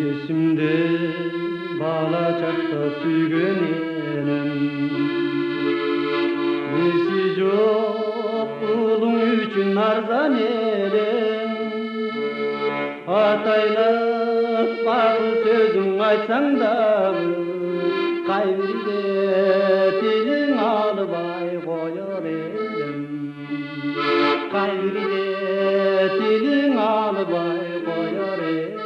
Esimde bala çakta suygun enem. Nesi жоқ ұлың үшін арзан елем. Атайлап бақыл сөзің айтсаң дағы, қайбірде тілің алыбай қояр елем. Қайбірде тілің алыбай қояр елем.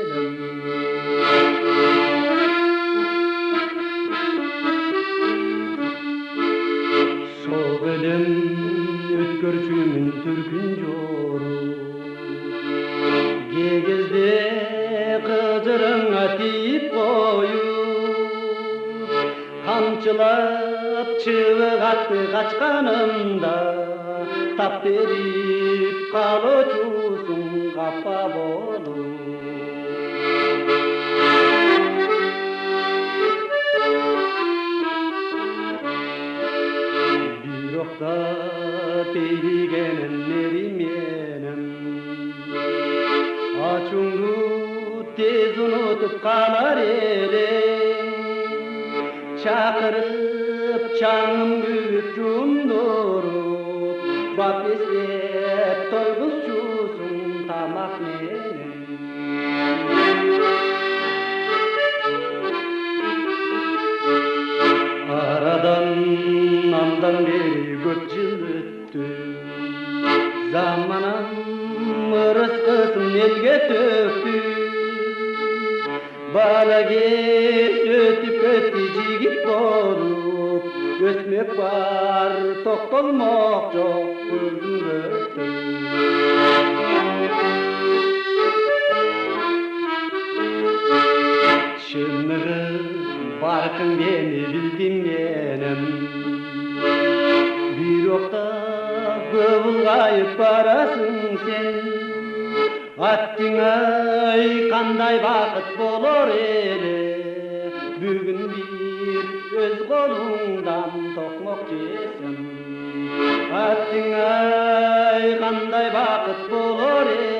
Сол елем өткөрчүмүн түркүн жору. Кегезде кыжырыңа тийип коюп, камчылап чыбыгатты качканымда, тап берип калочусуң капа болуп. Бирокта тейлигенин ери менен, ачуңду тез унутуп калар элең. Чакырып чаңым күбүп жумдуруп, бап эстеп тойгузчусуң тамак менен. Арадан андан бери көп жыл өттү, заманам ырыскысын элге төктү. Бала кез өтүп кетти жигит болуп, өсмөк бар токтолмок жок көзүңдө. Чыныгы баркың мени билдим менен, бирокта көп улгайып барасың сен. Аттиңай кандай бакыт болор эле, бүгүн бир өз колуңдан токмок жесем. Аттиңай кандай бакыт болор эле,